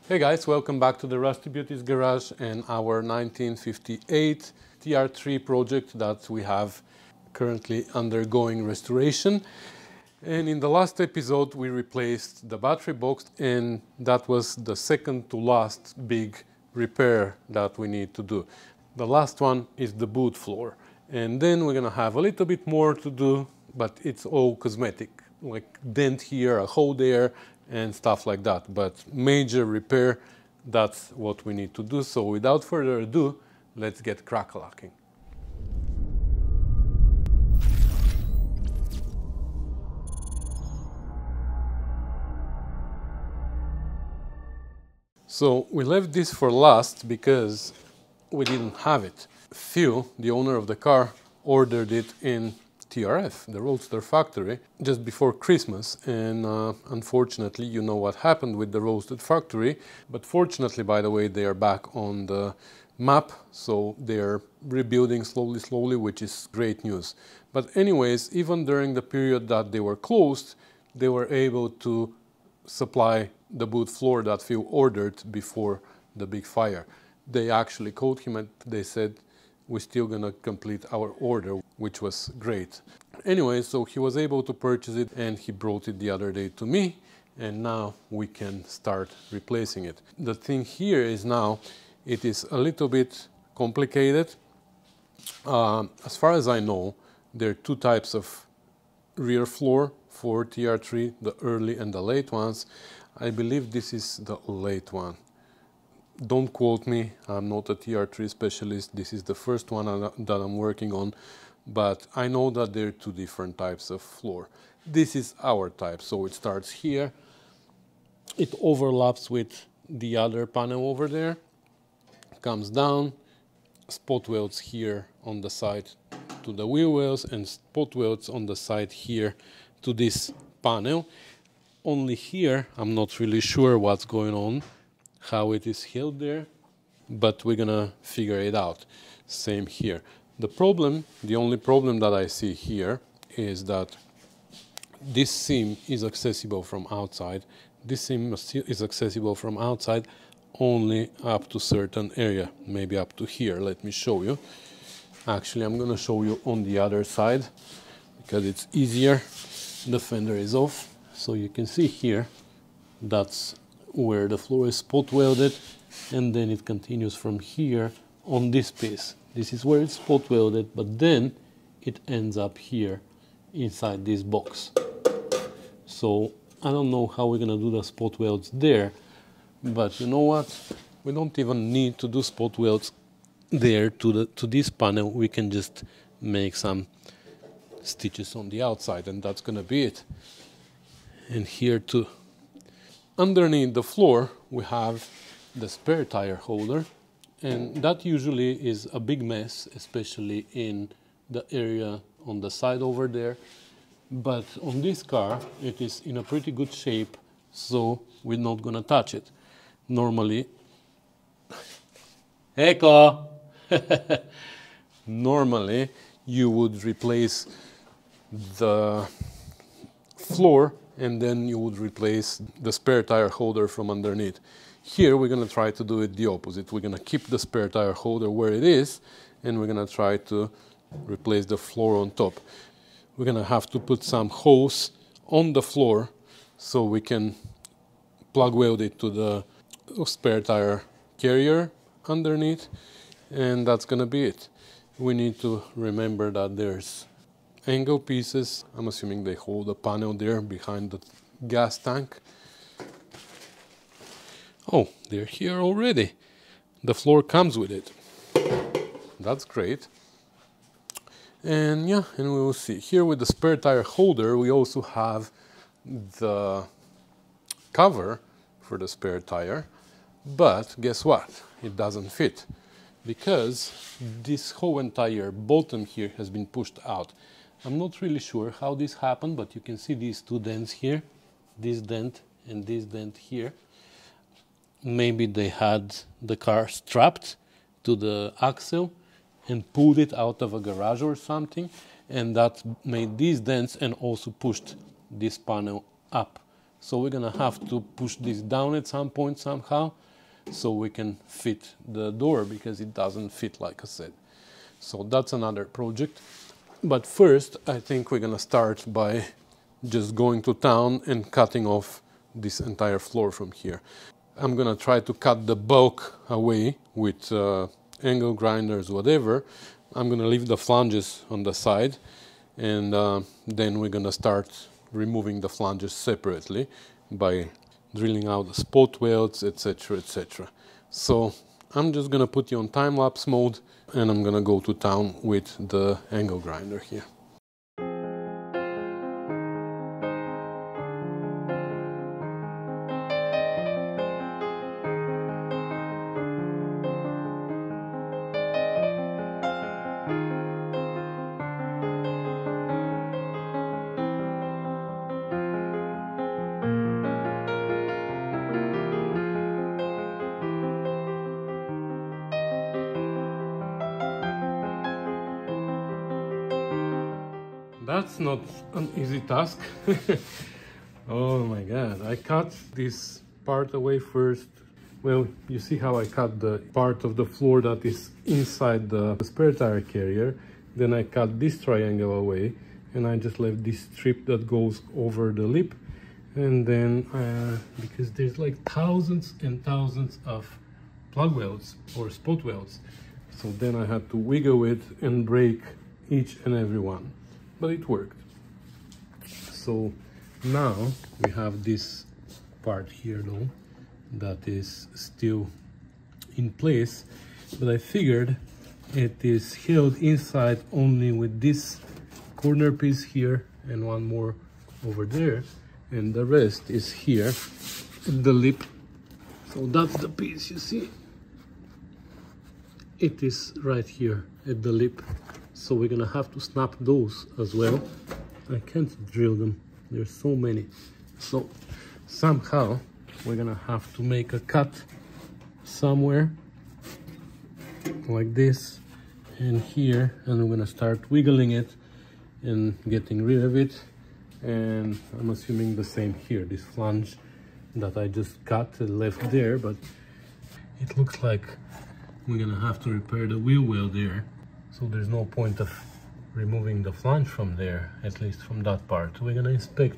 Hey guys, welcome back to the Rusty Beauty's Garage and our 1958 TR3 project that we have currently undergoing restoration. And in the last episode we replaced the battery box, and that was the second to last big repair that we need to do. The last one is the boot floor, and then we're gonna have a little bit more to do, but it's all cosmetic, like dent here, a hole there, and stuff like that. But major repair, that's what we need to do. So without further ado, let's get crack-a-lacking. So we left this for last because we didn't have it. Phil, the owner of the car, ordered it in TRF, the Roadster factory, just before Christmas, and unfortunately you know what happened with the Roadster factory, but fortunately, by the way, they are back on the map, so they are rebuilding slowly, which is great news. But anyways, even during the period that they were closed, they were able to supply the boot floor that Phil ordered before the big fire. They actually called him and they said, we're still gonna complete our order, which was great. Anyway, so he was able to purchase it and he brought it the other day to me, and now we can start replacing it. The thing here is now it is a little bit complicated. As far as I know, there are two types of rear floor for TR3, the early and the late ones. I believe this is the late one. Don't quote me, I'm not a TR3 specialist. This is the first one that I'm working on, but I know that there are two different types of floor. This is our type, so it starts here. It overlaps with the other panel over there, comes down, spot welds here on the side to the wheel wells, and spot welds on the side here to this panel. Only here, I'm not really sure what's going on, how it is held there, but we're gonna figure it out. Same here. The only problem that I see here is that this seam is accessible from outside. This seam is accessible from outside only up to certain area, maybe up to here. Let me show you. Actually, I'm gonna show you on the other side because it's easier. The fender is off, so you can see here, that's where the floor is spot welded, and then it continues from here on this piece. This is where it's spot welded, but then it ends up here inside this box. So I don't know how we're gonna do the spot welds there, but you know what? We don't even need to do spot welds there to this panel. We can just make some stitches on the outside, and that's gonna be it. And here too. Underneath the floor, we have the spare tire holder, and that usually is a big mess, especially in the area on the side over there. But on this car, it is in a pretty good shape, so we're not gonna touch it. Normally, Echo! Normally, you would replace the floor and then you would replace the spare tire holder from underneath. Here we're gonna try to do it the opposite. We're gonna keep the spare tire holder where it is, and we're gonna try to replace the floor on top. We're gonna have to put some holes on the floor so we can plug weld it to the spare tire carrier underneath, and that's gonna be it. We need to remember that there's angle pieces. I'm assuming they hold a panel there behind the gas tank. Oh, they're here already. The floor comes with it. That's great. And yeah, and we will see. Here with the spare tire holder, we also have the cover for the spare tire. But guess what? It doesn't fit because this whole entire bottom here has been pushed out. I'm not really sure how this happened, but you can see these two dents here, this dent and this dent here. Maybe they had the car strapped to the axle and pulled it out of a garage or something, and that made these dents and also pushed this panel up So we're gonna have to push this down at some point somehow so we can fit the door, because it doesn't fit, like I said. So that's another project. But first, I think we're gonna start by just going to town and cutting off this entire floor from here. I'm gonna try to cut the bulk away with angle grinders, whatever. I'm gonna leave the flanges on the side, and then we're gonna start removing the flanges separately by drilling out the spot welds, etc, etc. So I'm just gonna put you on time-lapse mode, and I'm gonna go to town with the angle grinder here. That's not an easy task. Oh my god, I cut this part away first. Well, you see how I cut the part of the floor that is inside the spare tire carrier. Then I cut this triangle away, and I just left this strip that goes over the lip. And then, because there's like thousands and thousands of plug welds or spot welds, so then I had to wiggle it and break each and every one. But it worked. So now we have this part here though that is still in place, but I figured it is held inside only with this corner piece here and one more over there, and the rest is here at the lip. So that's the piece, you see, it is right here at the lip. So we're gonna have to snap those as well. I can't drill them, there's so many. So somehow we're gonna have to make a cut somewhere like this and here, and we're gonna start wiggling it and getting rid of it. And I'm assuming the same here, this flange that I just cut and left there, but it looks like we're gonna have to repair the wheel well there. So there's no point of removing the flange from there, at least from that part. We're gonna inspect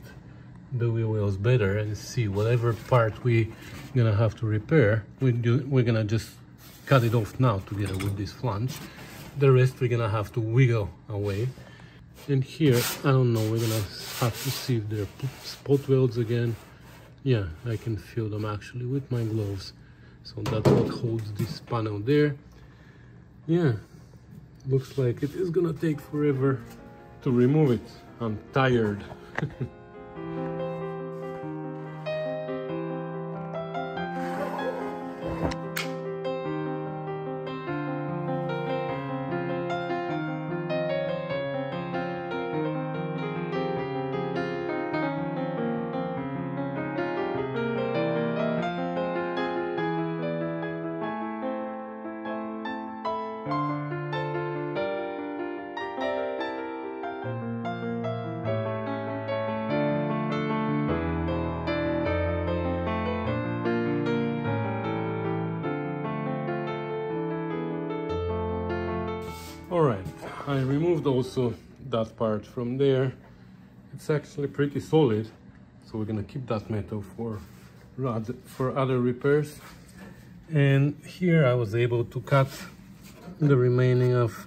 the wheel wells better and see whatever part we're gonna have to repair. We're gonna just cut it off now together with this flange. The rest we're gonna have to wiggle away. And here, I don't know, we're gonna have to see if there are spot welds again. Yeah, I can feel them actually with my gloves. So that's what holds this panel there. Yeah. Looks like it is gonna take forever to remove it. I'm tired. Alright, I removed also that part from there. It's actually pretty solid, so we're gonna keep that metal for other repairs. And here I was able to cut the remaining of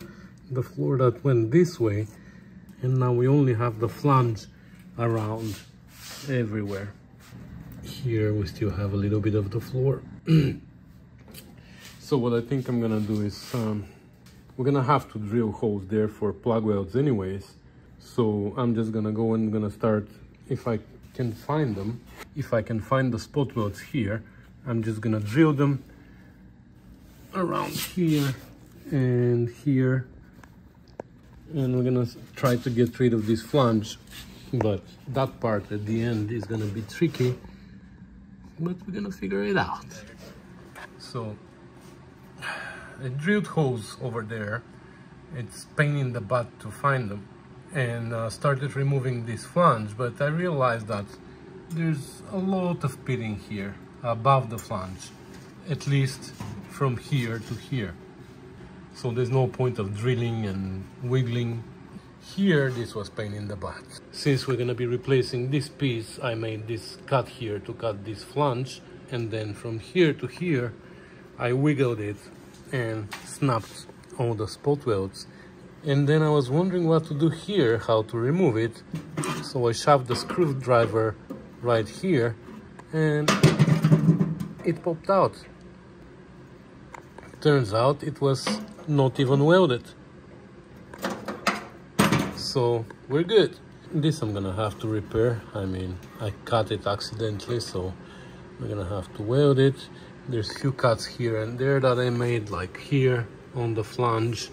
the floor that went this way, and now we only have the flange around everywhere. Here we still have a little bit of the floor. So what I think I'm gonna do is we're gonna have to drill holes there for plug welds anyways. So I'm just gonna go and gonna start, if I can find them. If I can find the spot welds here, I'm just gonna drill them around here and here. And we're gonna try to get rid of this flange. But that part at the end is gonna be tricky. But we're gonna figure it out. So I drilled holes over there. It's pain in the butt to find them, and started removing this flange, but I realized that there's a lot of pitting here above the flange, at least from here to here. So there's no point of drilling and wiggling. Here, this was pain in the butt. Since we're gonna be replacing this piece, I made this cut here to cut this flange, and then from here to here, I wiggled it and snapped all the spot welds. And then I was wondering what to do here, how to remove it. So I shoved the screwdriver right here and it popped out. Turns out it was not even welded. So we're good. This I'm gonna have to repair. I mean, I cut it accidentally, so we're gonna have to weld it. There's few cuts here and there that I made, like here on the flange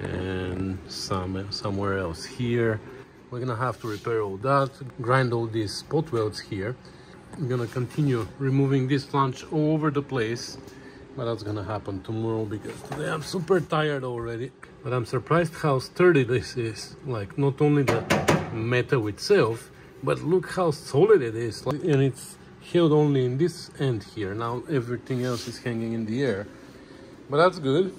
and somewhere else here. We're gonna have to repair all that, grind all these spot welds here. I'm gonna continue removing this flange all over the place, but that's gonna happen tomorrow because today I'm super tired already. But I'm surprised how sturdy this is. Like, not only the metal itself, but look how solid it is. And it's held only in this end here. Now everything else is hanging in the air. But that's good.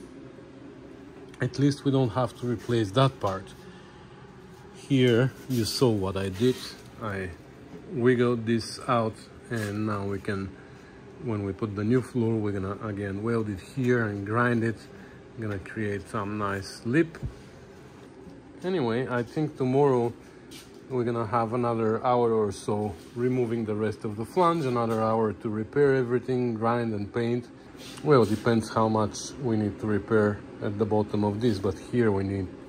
At least we don't have to replace that part. Here you saw what I did. I wiggled this out, and now we can, when we put the new floor, we're gonna again weld it here and grind it. I'm gonna create some nice lip. Anyway, I think tomorrow we're gonna have another hour or so removing the rest of the flange, another hour to repair everything, grind and paint. Well, it depends how much we need to repair at the bottom of this, but here we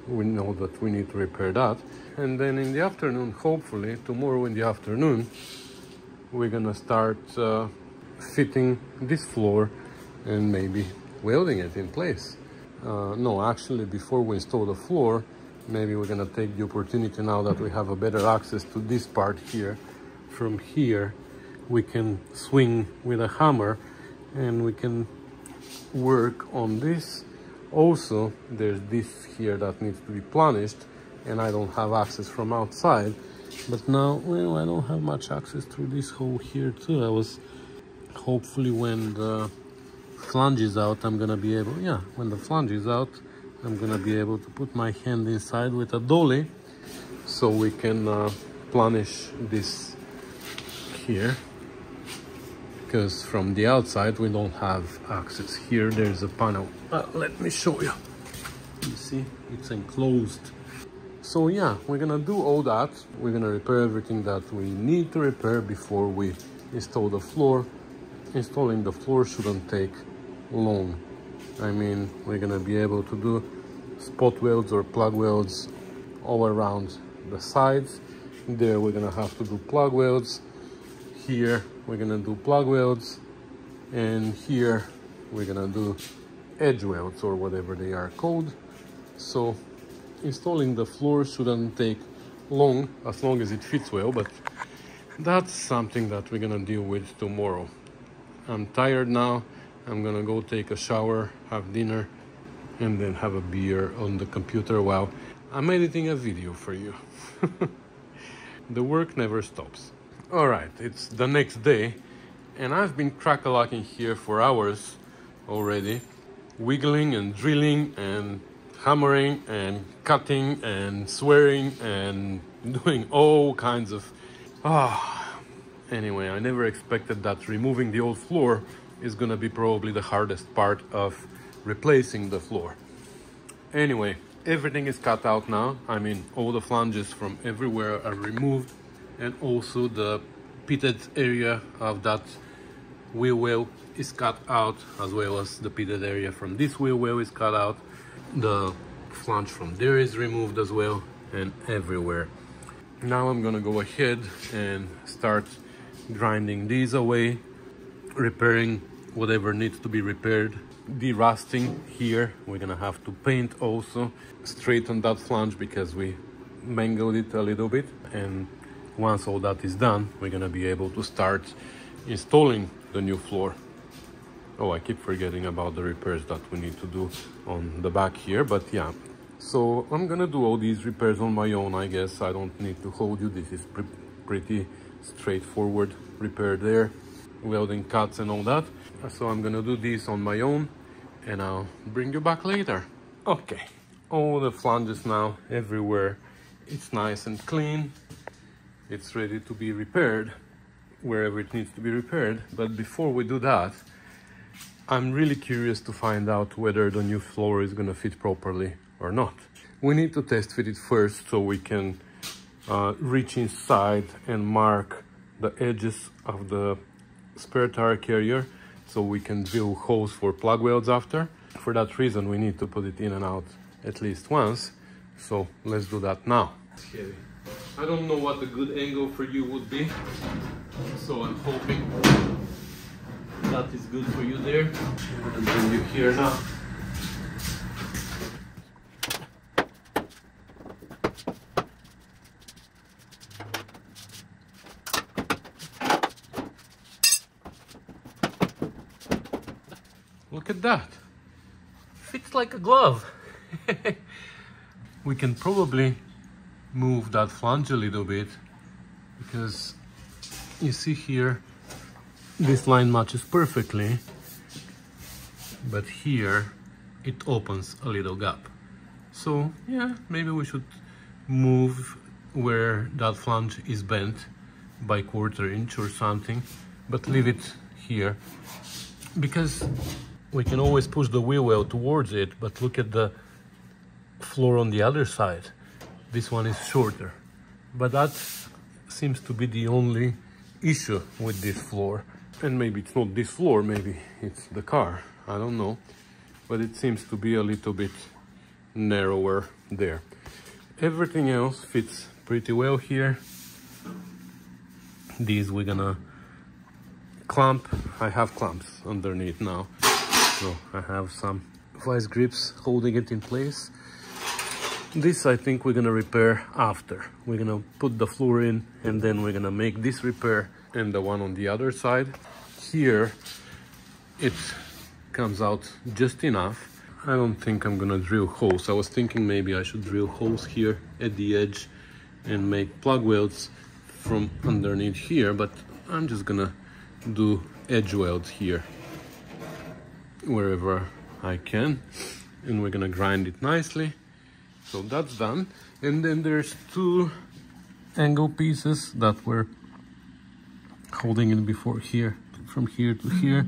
know that we need to repair that. And then in the afternoon, hopefully tomorrow in the afternoon, we're gonna start fitting this floor and maybe welding it in place. No, actually, before we install the floor, maybe we're gonna take the opportunity, now that we have a better access to this part here. From here we can swing with a hammer and we can work on this. Also, there's this here that needs to be planished, and I don't have access from outside. But now, well, I don't have much access through this hole here too. I was hopefully, when the flange is out, I'm gonna be able, yeah, when the flange is out, I'm gonna be able to put my hand inside with a dolly so we can planish this here, because from the outside we don't have access. Here there's a panel, let me show you. You see, it's enclosed. So yeah, we're gonna do all that. We're gonna repair everything that we need to repair before we install the floor. Installing the floor shouldn't take long. I mean, we're gonna be able to do spot welds or plug welds all around the sides. There we're gonna have to do plug welds. Here we're gonna do plug welds, and here we're gonna do edge welds or whatever they are called. So installing the floor shouldn't take long, as long as it fits well, but that's something that we're gonna deal with tomorrow. I'm tired now. I'm gonna go take a shower, have dinner, and then have a beer on the computer while I'm editing a video for you. The work never stops. All right, it's the next day, and I've been crack-a-lacking here for hours already, wiggling and drilling and hammering and cutting and swearing and doing all kinds of... Anyway, I never expected that removing the old floor is gonna be probably the hardest part of replacing the floor. Anyway, everything is cut out now. I mean, all the flanges from everywhere are removed, and also the pitted area of that wheel well is cut out, as well as the pitted area from this wheel well is cut out. The flange from there is removed as well, and everywhere. Now I'm gonna go ahead and start grinding these away, repairing whatever needs to be repaired, de-rusting here. We're gonna have to paint also, straighten that flange because we mangled it a little bit, and once all that is done, we're gonna be able to start installing the new floor. Oh, I keep forgetting about the repairs that we need to do on the back here, but yeah. So I'm gonna do all these repairs on my own, I guess. I don't need to hold you. This is pretty straightforward repair there, welding cuts and all that. So I'm gonna do this on my own and I'll bring you back later. Okay, all the flanges now everywhere, it's nice and clean. It's ready to be repaired wherever it needs to be repaired. But before we do that, I'm really curious to find out whether the new floor is gonna fit properly or not. We need to test fit it first so we can reach inside and mark the edges of the spare tire carrier so we can drill holes for plug welds after. For that reason, we need to put it in and out at least once. So let's do that now. Okay. I don't know what a good angle for you would be, so I'm hoping that is good for you there. I'm gonna bring you here now. Look at that. Fits like a glove. We can probably move that flange a little bit because you see here this line matches perfectly, but here it opens a little gap. So yeah, maybe we should move where that flange is bent by 1/4 inch or something, but leave it here because we can always push the wheel well towards it. But look at the floor on the other side. This one is shorter, but that seems to be the only issue with this floor. And maybe it's not this floor, maybe it's the car, I don't know, but it seems to be a little bit narrower there. Everything else fits pretty well here. These we're gonna clamp. I have clamps underneath now, so I have some vice grips holding it in place. This I think we're gonna repair after. We're gonna put the floor in and then we're gonna make this repair and the one on the other side. Here it comes out just enough. I don't think I'm gonna drill holes. I was thinking maybe I should drill holes here at the edge and make plug welds from underneath here, but I'm just gonna do edge welds here wherever I can, and we're gonna grind it nicely. So that's done. And then there's 2 angle pieces that were holding it before here, from here to here,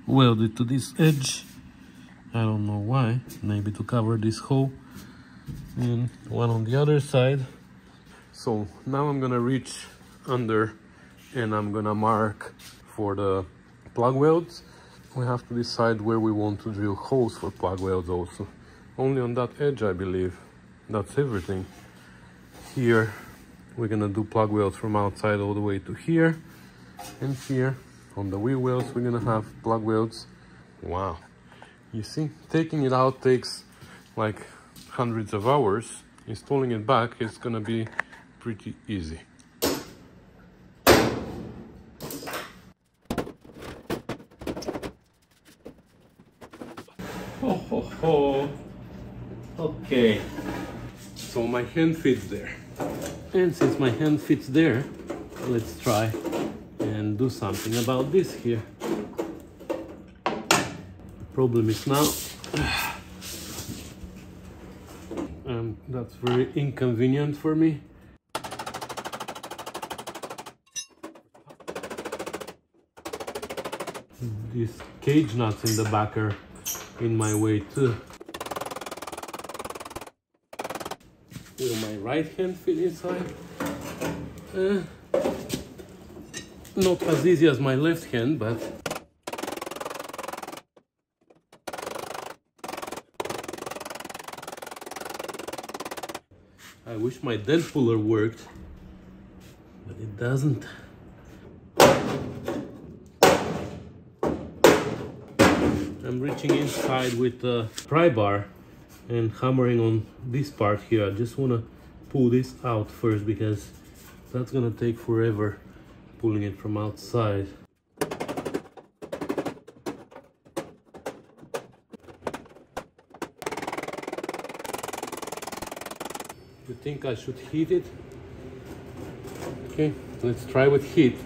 welded to this edge. I don't know why, maybe to cover this hole, and one on the other side. So now I'm gonna reach under and I'm gonna mark for the plug welds. We have to decide where we want to drill holes for plug welds also. Only on that edge, I believe. That's everything. Here we're gonna do plug welds from outside all the way to here, and here on the wheel welds we're gonna have plug welds. Wow, you see, taking it out takes like hundreds of hours. Installing it back is gonna be pretty easy. Ho ho ho. Okay, so my hand fits there, and since my hand fits there, let's try and do something about this here. The problem is now that's very inconvenient for me. These cage nuts in the back are in my way too. Will my right hand fit inside? Not as easy as my left hand, but I wish my dent puller worked, but it doesn't. I'm reaching inside with the pry bar and hammering on this part here. I just want to pull this out first because that's gonna take forever pulling it from outside. You think I should heat it? Okay, let's try with heat.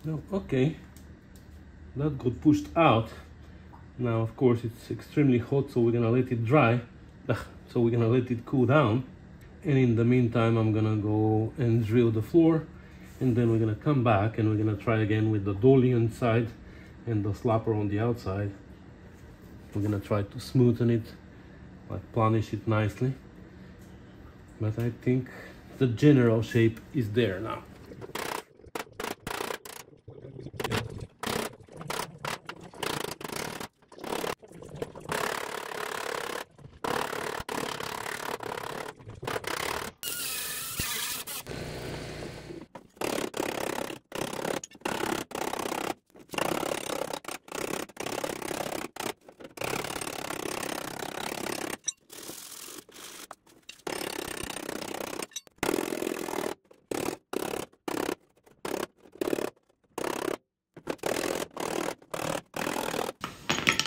No, okay, that got pushed out. Now, of course, it's extremely hot, so we're gonna let it dry. So we're gonna let it cool down. And in the meantime, I'm gonna go and drill the floor. And then we're gonna come back and we're gonna try again with the dolly inside and the slapper on the outside. We're gonna try to smoothen it, like planish it nicely. But I think the general shape is there now.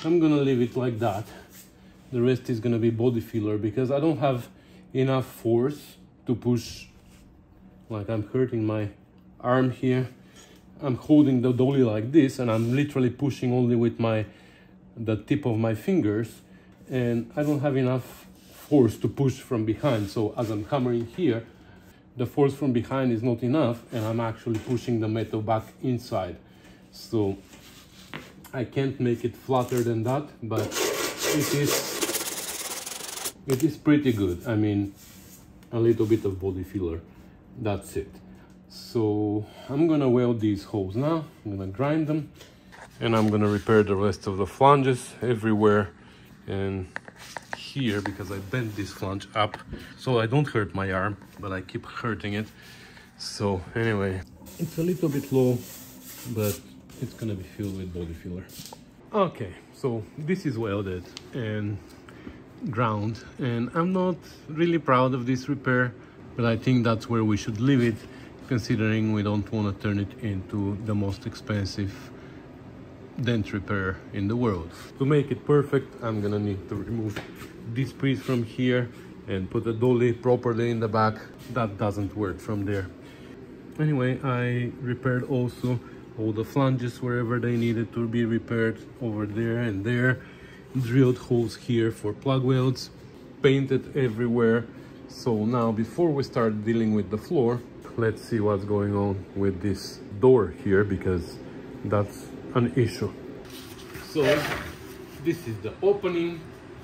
I'm gonna leave it like that. The rest is gonna be body filler because I don't have enough force to push. Like, I'm hurting my arm here. I'm holding the dolly like this and I'm literally pushing only with the tip of my fingers, and I don't have enough force to push from behind. So as I'm hammering here, the force from behind is not enough and I'm actually pushing the metal back inside. So I can't make it flatter than that, but it is pretty good. I mean, a little bit of body filler, that's it. So I'm gonna weld these holes now. I'm gonna grind them and I'm gonna repair the rest of the flanges everywhere and here, because I bent this flange up so I don't hurt my arm, but I keep hurting it. So anyway, it's a little bit low, but it's gonna be filled with body filler. Okay, so this is welded and ground, and I'm not really proud of this repair, but I think that's where we should leave it, considering we don't want to turn it into the most expensive dent repair in the world. To make it perfect, I'm gonna need to remove this piece from here and put a dolly properly in the back. That doesn't work from there. Anyway, I repaired also all the flanges wherever they needed to be repaired, over there and there. Drilled holes here for plug welds, painted everywhere. So now, before we start dealing with the floor, let's see what's going on with this door here, because that's an issue. So this is the opening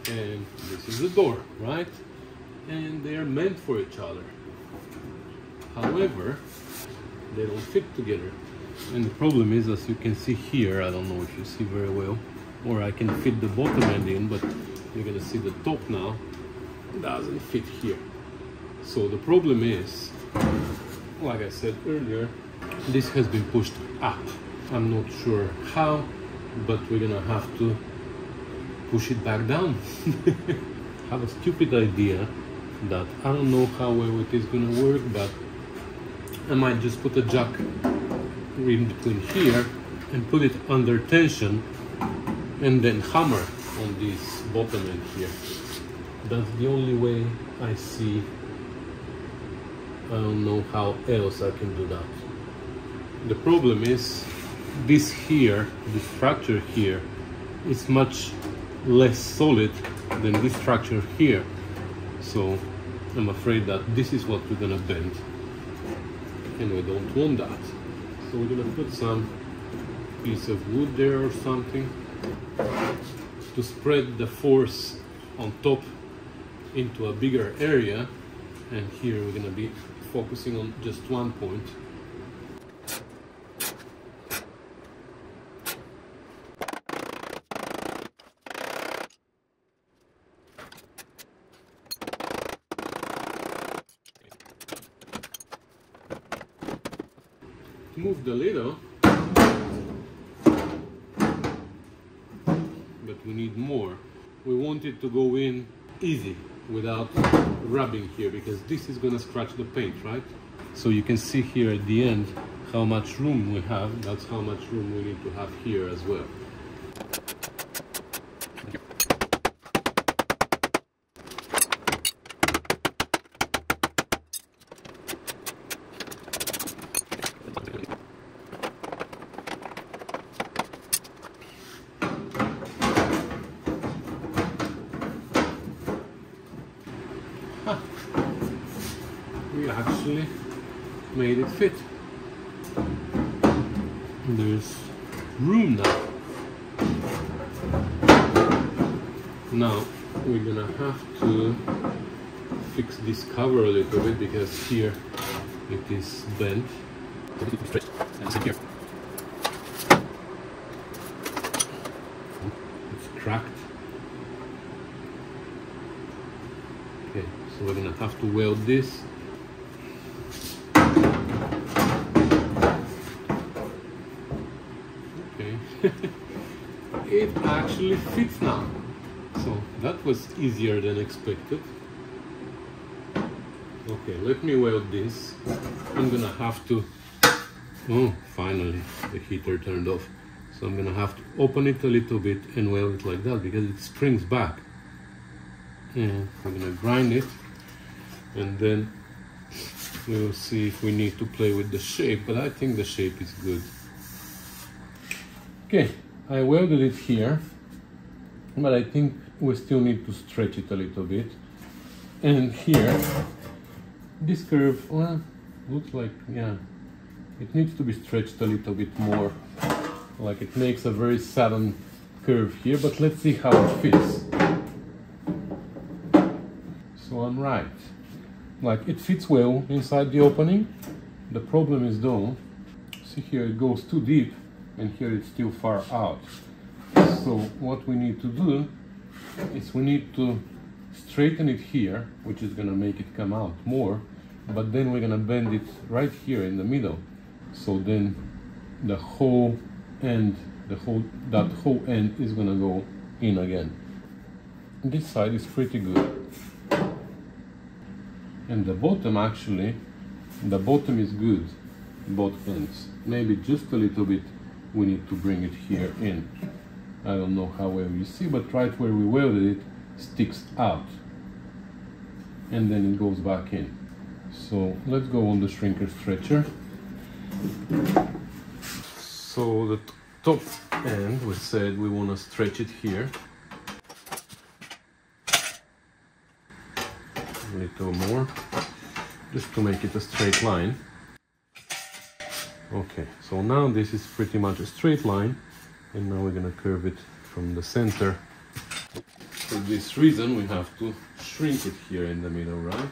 and this is the door, right? And they're meant for each other. However, they don't fit together. And the problem is, as you can see here, I don't know if you see very well, or I can fit the bottom end in, but you're gonna see the top now doesn't fit here. So the problem is, like I said earlier, this has been pushed up. I'm not sure how, but we're gonna have to push it back down. I have a stupid idea that I don't know how well it is gonna work, but I might just put a jack in between here and put it under tension and then hammer on this bottom end here. That's the only way I see. I don't know how else I can do that. The problem is, this here, this structure here, is much less solid than this structure here. So I'm afraid that this is what we're gonna bend, and we don't want that. So we're gonna put some piece of wood there or something to spread the force on top into a bigger area, and here we're gonna be focusing on just one point. To move the lid, but we need more. We want it to go in easy without rubbing here, because this is gonna scratch the paint, right? So you can see here at the end how much room we have. That's how much room we need to have here as well. We actually made it fit. There's room now. Now we're gonna have to fix this cover a little bit, because here it is bent. Straight. And here. It's cracked. Okay, so we're gonna have to weld this. It actually fits now, so that was easier than expected. Okay, let me weld this. I'm gonna have to, oh, finally the heater turned off, so I'm gonna have to open it a little bit and weld it like that, because it springs back. And I'm gonna grind it, and then we'll see if we need to play with the shape, but I think the shape is good. Okay, I welded it here, but I think we still need to stretch it a little bit. And here, this curve, well, looks like, yeah, it needs to be stretched a little bit more. Like, it makes a very sudden curve here, but let's see how it fits. So I'm right. Like, it fits well inside the opening. The problem is though, see here it goes too deep, and here it's still far out. So what we need to do is we need to straighten it here, which is gonna make it come out more, but then we're gonna bend it right here in the middle. So then the whole end, that whole end is gonna go in again. This side is pretty good. And the bottom, actually, the bottom is good, both ends. Maybe just a little bit we need to bring it here in. I don't know how well you see, but right where we welded it sticks out, and then it goes back in. So let's go on the shrinker stretcher. So the top end, we said we want to stretch it here a little more, just to make it a straight line. Okay, so now this is pretty much a straight line, and now we're gonna curve it from the center. For this reason, we have to shrink it here in the middle, right?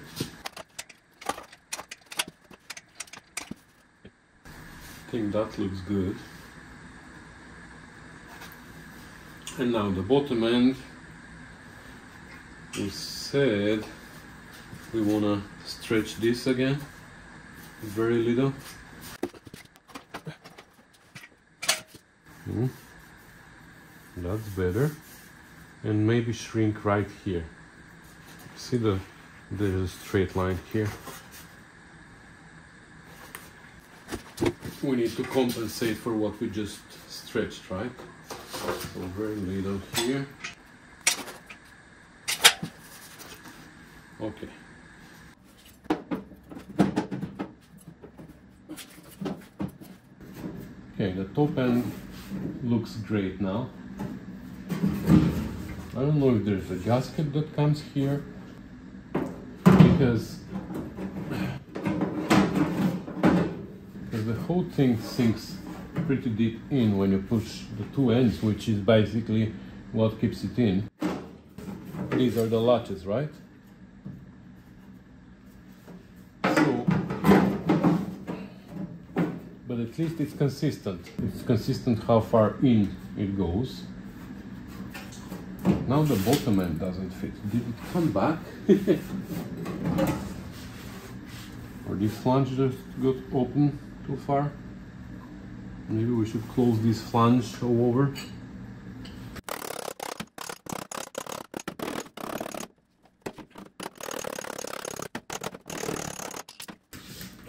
I think that looks good. And now the bottom end, we said we wanna stretch this again, very little. That's better. And maybe shrink right here. See there's a straight line here. We need to compensate for what we just stretched, right? So very little here. Okay. Okay, the top end looks great now. I don't know if there's a gasket that comes here, because the whole thing sinks pretty deep in when you push the two ends, which is basically what keeps it in. These are the latches, right? So, but at least it's consistent. It's consistent how far in it goes. Now the bottom end doesn't fit. Did it come back? Or this flange just got open too far? Maybe we should close this flange all over.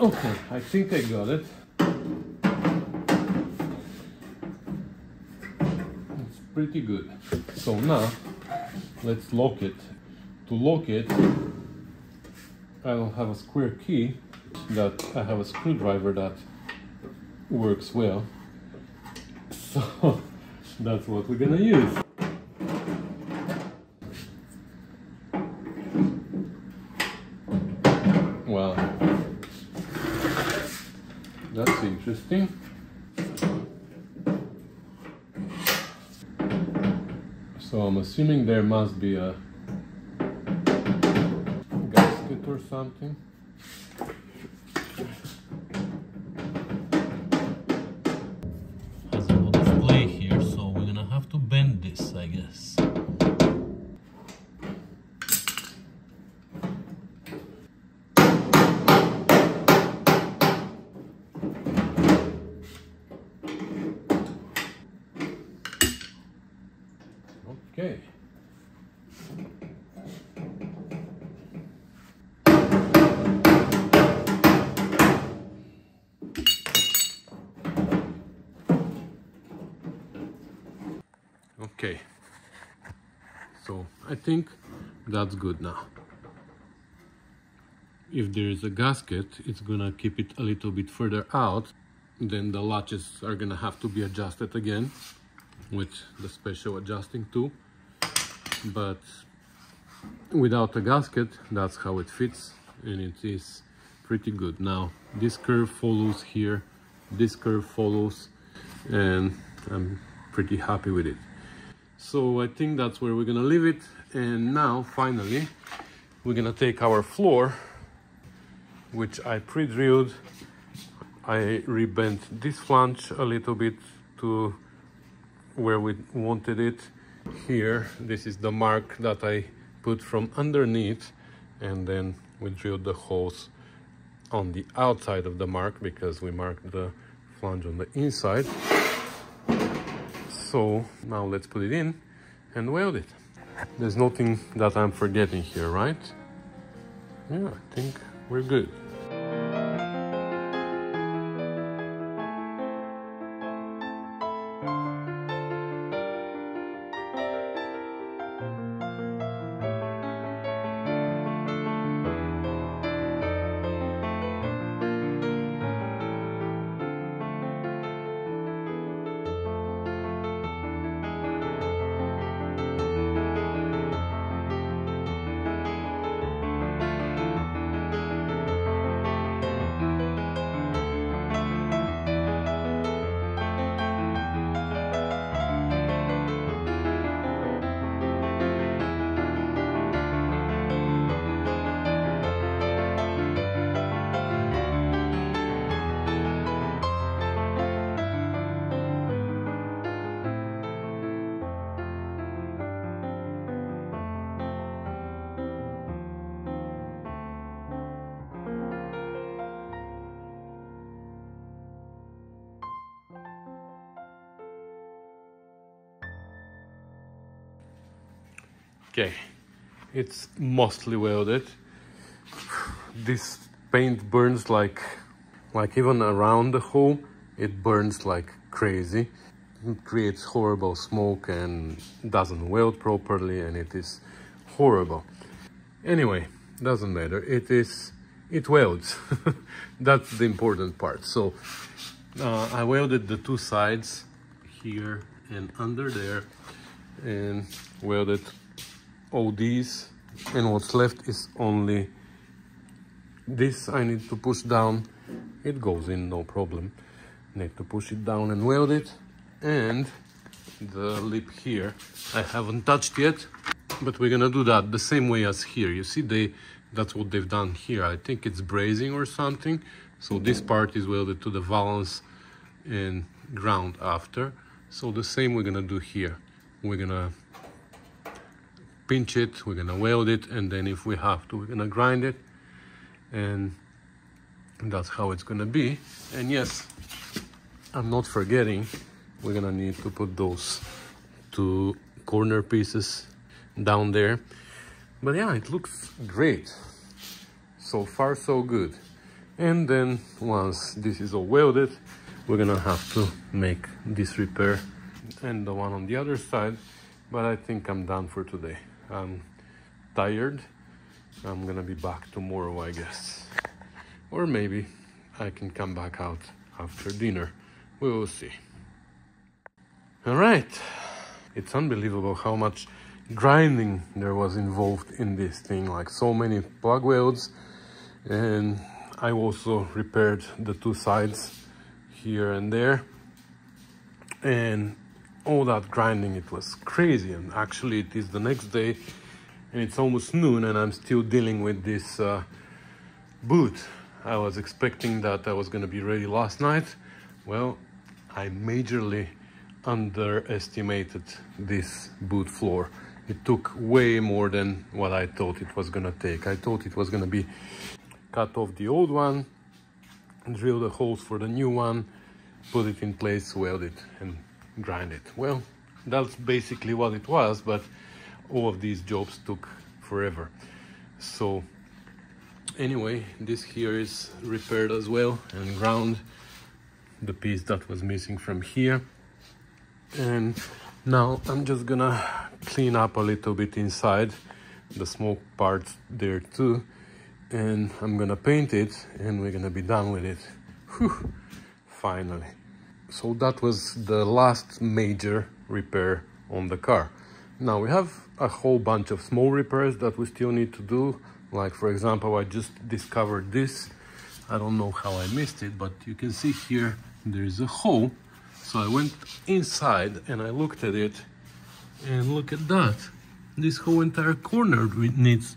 Okay, I think I got it. It's pretty good. So now, let's lock it. To lock it, I will have a square key that I have a screwdriver that works well. So that's what we're gonna use. Wow, that's interesting. So I'm assuming there must be a gasket or something. Has a lot of play here, so we're gonna have to bend this, I guess. Okay. Okay. So I think that's good now. If there is a gasket, it's gonna keep it a little bit further out. Then the latches are gonna have to be adjusted again with the special adjusting tool. But without a gasket, that's how it fits, and it is pretty good. Now this curve follows here, this curve follows, and I'm pretty happy with it. So I think that's where we're gonna leave it. And now finally we're gonna take our floor, which I pre-drilled. I rebent this flange a little bit to where we wanted it. Here, this is the mark that I put from underneath, and then we drilled the holes on the outside of the mark because we marked the flange on the inside. So now let's put it in and weld it. There's nothing that I'm forgetting here, right? Yeah, I think we're good. Okay, it's mostly welded. This paint burns like even around the hole, it burns like crazy. It creates horrible smoke and doesn't weld properly, and it is horrible. Anyway, doesn't matter. It welds. That's the important part. So I welded the two sides here and under there, and welded all these, and what's left is only this. I need to push down. It goes in, no problem. Need to push it down and weld it. And the lip here I haven't touched yet, but we're gonna do that the same way as here. You see, that's what they've done here. I think it's brazing or something. So this part is welded to the valance and ground after. So the same we're gonna do here. We're gonna pinch it, we're gonna weld it, and then if we have to, we're gonna grind it, and that's how it's gonna be. And yes, I'm not forgetting, we're gonna need to put those two corner pieces down there. But yeah, it looks great. So far so good. And then once this is all welded, we're gonna have to make this repair and the one on the other side. But I think I'm done for today. I'm tired. I'm gonna be back tomorrow, I guess. Or maybe I can come back out after dinner. We will see. All right. It's unbelievable how much grinding there was involved in this thing, like so many plug welds. And I also repaired the two sides here and there. And all that grinding, it was crazy. And actually it is the next day and it's almost noon and I'm still dealing with this boot. I was expecting that I was gonna be ready last night. Well, I majorly underestimated this boot floor. It took way more than what I thought it was gonna take. I thought it was gonna be cut off the old one, drill the holes for the new one, put it in place, weld it and grind it. Well, that's basically what it was, but all of these jobs took forever. So anyway, this here is repaired as well and ground, the piece that was missing from here. And now I'm just gonna clean up a little bit inside, the smoke parts there too, and I'm gonna paint it and we're gonna be done with it. Whew, finally. So that was the last major repair on the car. Now we have a whole bunch of small repairs that we still need to do. Like for example, I just discovered this. I don't know how I missed it, but you can see here there is a hole. So I went inside and I looked at it, and look at that. This whole entire corner needs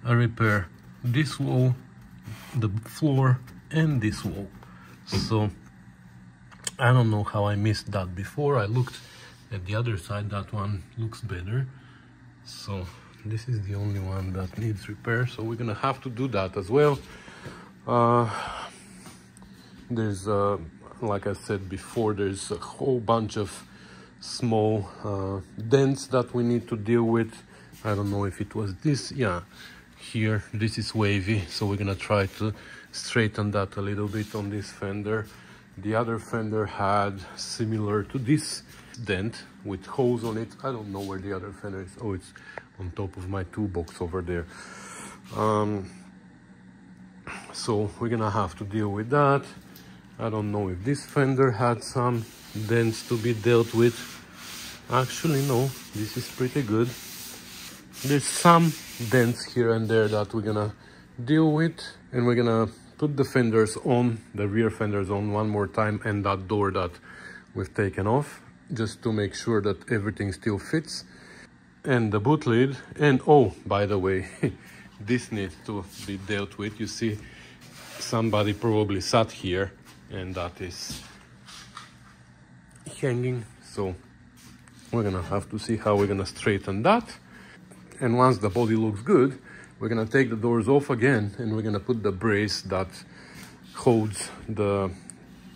a repair. This wall, the floor, and this wall. So I don't know how I missed that before. I looked at the other side, that one looks better. So this is the only one that needs repair. So we're gonna have to do that as well. There's like I said before, there's a whole bunch of small dents that we need to deal with. I don't know if it was this, yeah, here, this is wavy, so we're gonna try to straighten that a little bit on this fender. The other fender had similar to this dent with holes on it. I don't know where the other fender is. Oh, it's on top of my toolbox over there. So we're gonna have to deal with that. I don't know if this fender had some dents to be dealt with. Actually, no, this is pretty good. There's some dents here and there that we're gonna deal with, and we're gonna put the fenders on, the rear fenders on one more time, and that door that we've taken off, just to make sure that everything still fits. And the boot lid, and oh, by the way, this needs to be dealt with. You see, somebody probably sat here and that is hanging, so we're gonna have to see how we're gonna straighten that. And once the body looks good, we're gonna take the doors off again and we're gonna put the brace that holds the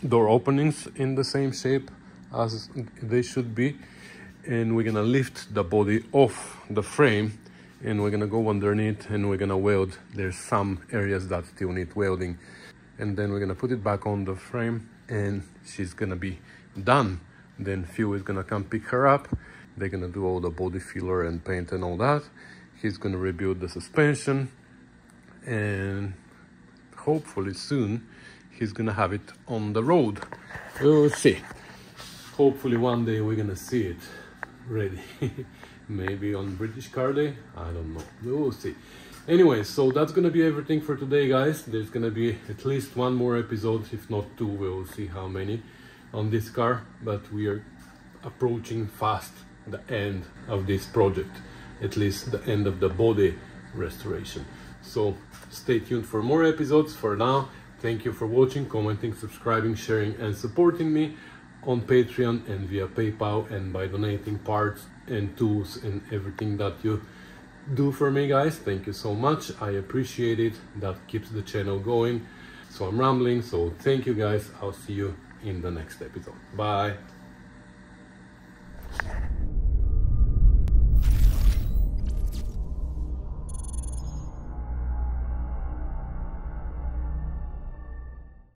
door openings in the same shape as they should be, and we're gonna lift the body off the frame and we're gonna go underneath and we're gonna weld. There's some areas that still need welding, and then we're gonna put it back on the frame and she's gonna be done. Then Phil is gonna come pick her up. They're gonna do all the body filler and paint and all that. He's gonna rebuild the suspension, and hopefully soon he's gonna have it on the road. We'll see. Hopefully one day we're gonna see it ready. Maybe on British Car Day, I don't know, we'll see. Anyway, so that's gonna be everything for today, guys. There's gonna be at least one more episode, if not two, we'll see how many on this car, but we are approaching fast the end of this project, at least the end of the body restoration. So stay tuned for more episodes. For now, thank you for watching, commenting, subscribing, sharing and supporting me on Patreon and via PayPal, and by donating parts and tools and everything that you do for me, guys. Thank you so much, I appreciate it. That keeps the channel going. So I'm rambling, so thank you guys. I'll see you in the next episode. Bye.